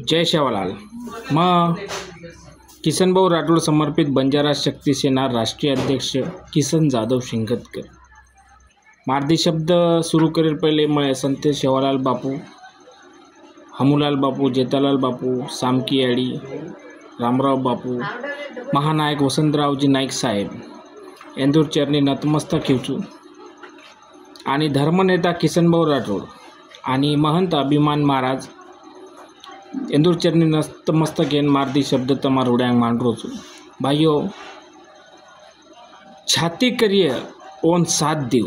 जय शेवालाल। मग किसनभाऊ राठोड समर्पित बंजारा शक्ती सेना राष्ट्रीय अध्यक्ष किसन जाधव शिंगतकर मारदी शब्द सुरू करेल पहिले मळे संत शेवालाल बापू, हमूलाल बापू, जेतालाल बापू, सामकीयाडी, रामराव बापू, महानायक वसंतरावजी नाईक साहेब, इंदूर चरणी नतमस्तक ठेवू आणि धर्मनेता किसनभाऊ राठोड आणि महंत अभिमान महाराज इंदूर चरणी नतमस्तक येन मारदी शब्द तमार उड्यांग मांडरोचू भाईओ छाती करिए ओन साथ देऊ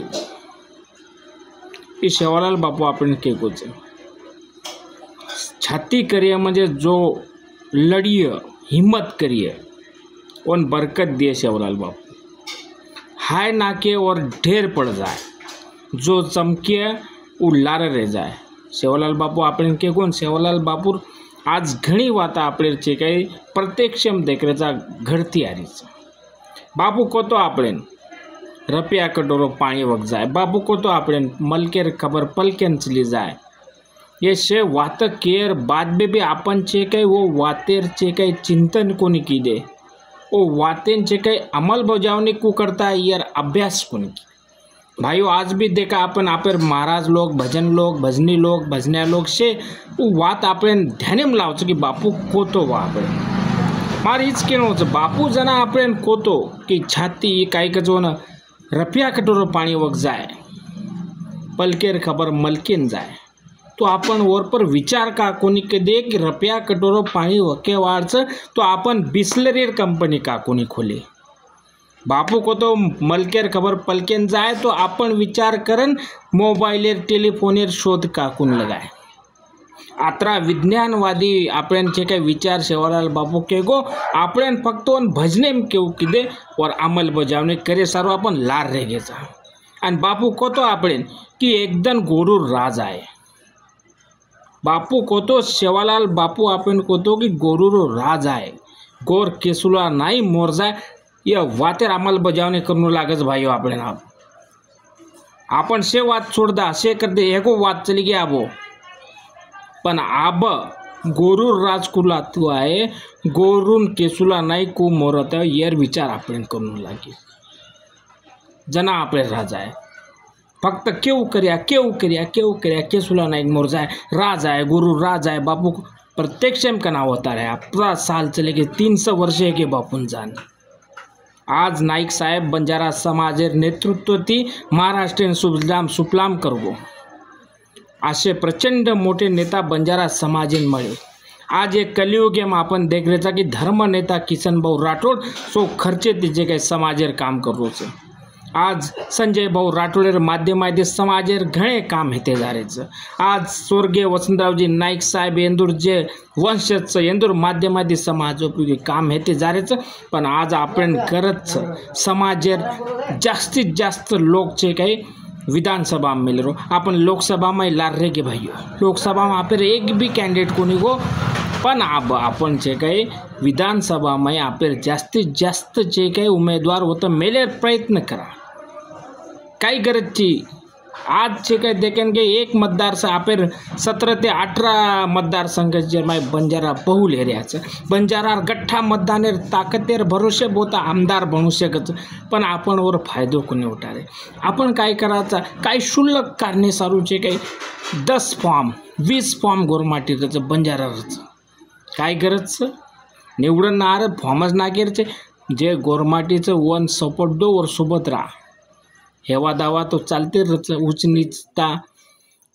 ये शेवालाल बापू आपण केकोच छाती करिए म्हणजे जो लड़िए हिम्मत करिए ओन बरकत दिए शेवालाल बापू हाय नाके और ढेर पड़ जाए जो चमके वो लार रह जाए शेवालाल बापू आपण के कोण शेवालाल बापूर आज घणी वाता आपले काही प्रत्यक्षम देखरेचा घडती आरीच बापू को तो आपण रपिया कटोरो पाणी वग जाए बापू को तो आपण मलकेर खबर पलकेन चली जाए ये शे वात केर बाद भी आपण चे काही वो वातेर चे काही चिंतन कोणी की दे वो वातेंचे काही अंमलबजावणी को करता है यार अभ्यास कोणी की भाइयों आज भी देखा अपन आपर महाराज लोग भजन लोग भजनी लोग भजन्या लोग से वो बात आपण ध्याने में लावचं की बापू कोतो वा आपण मारे हीच केलं होतं बापू जना आपण कोतो की छाती काही कजो न रपिया कटोरो पाणी वग जाए पलकेर खबर मलकेन जाए तो आपण वर पर विचार का कोणी के दे की रपिया कटोरो पाणी वके वाढचं तो आपण बिस्लरीर कंपनी का कोणी खोले बापू को तो मलकेर खबर पलकेन जाए तो आपण विचार करन मोबाइलेर टेलिफोनेर शोध काकून लगाए आत्रा विज्ञानवादी आपण जे काही विचार शेवालाल बापू के गो आपण फक्त भजने में केव किदे और अमल बजावणे करे सारो आपण लार रे घ्यायचा आणि बापू को तो आपण की एकदम गोरूर राज आहे बापू को तो शेवालाल बापू आपण को तो की गोरूर राज आहे गोर केसुला नाही मोर जाय ये वातेर अमल बजावणे करू लागच भाइयों आपण से वात छोड़ दा से कर दे एको वात चली गया आबो पण आब गोरूर राजकुला तू आहे गोरून केसुला नाही को मोरत येर विचार आपण करू लागे जना आपले राजा आहे फक्त केव कर्या केसुला नाही मोर जाए राज आहे गोरूर राज आहे बापू प्रत्यक्ष का नाव होता रहे अपना साल चले गए 300 वर्षे के बापून जान आज नाईक साहेब बंजारा समाजेर नेतृत्वती महाराष्ट्रीयन सुजलाम सुफलाम करगो असे प्रचंड मोठे नेता बंजारा समाजेन मळे आज एक कलियुगेम आपण देखरेचा की धर्म नेता किसनभाऊ राठोड सो खर्चे तिचे काही समाजेर काम करोच आज संजय भाऊ राठोडेर माध्यमादे समाजेर घणे काम हेते जारेच आज स्वर्गीय वसंतरावजी नाईक साहेब इंदूर जे वंशज इंदूर माध्यमादे समाजोपयोगी काम हेते जारेच पण आज आपण करत समाजेर जास्तीत जास्त लोकचे काही विधानसभा में मिल रो अपन लोकसभा में लार रे के भाइयों लोकसभा में आप एक भी कैंडिडेट कोणी गो पण अब आपण जे काही विधानसभा में आप जास्तीत जास्त जे काही उमेदवार होतं मेले प्रयत्न करा काही गरजची आज जे काही देखेंगे एक मतदार से आप 17 ते 18 मतदारसंघ जे माय बंजारा बहुल एरियाचं बंजारा गठ्ठा मतदानेर ताकतेर भरोसे बोता आमदार बनू शकत पण आपण वर फायदो कोणी उठारे आपण काय करायचा काय शुल्लक कारणे सारूचे काही 10 फॉर्म 20 फॉर्म गोरमाटीचं बंजाराचं काय गरजचं निवडून नार फॉर्मच नागेरचे जे गोरमाटीचं वन सपोर्ट दो वर सोबत राहा हेवा दावा तो चालते उच्च नीचता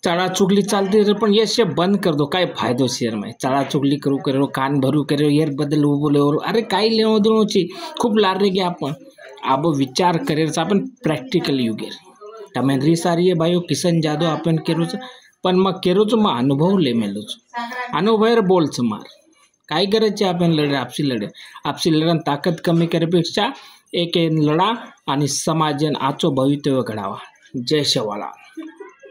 चढ़ा चुगली चालते रहे पण ये से बंद कर दो काय फायदो शेर में चढ़ा चुगली करू करो कान भरू करो यार बदल बोले और अरे काय लेणो देणो ची खूप लार रे गे आपण अब विचार करेचा आपण प्रॅक्टिकल युगेर तमेंद्री सारी है भाइयों किसन जाधव आपण केरोच पण मग केरोच मग अनुभव ले मेलोच अनुभवर बोलच मार काय करायचे आपण लढे आपसी लढण ताकद कमी करण्यापेक्षा एक लढा आणि समाजन आचो भवितव्य घडावा जय शेवालाल।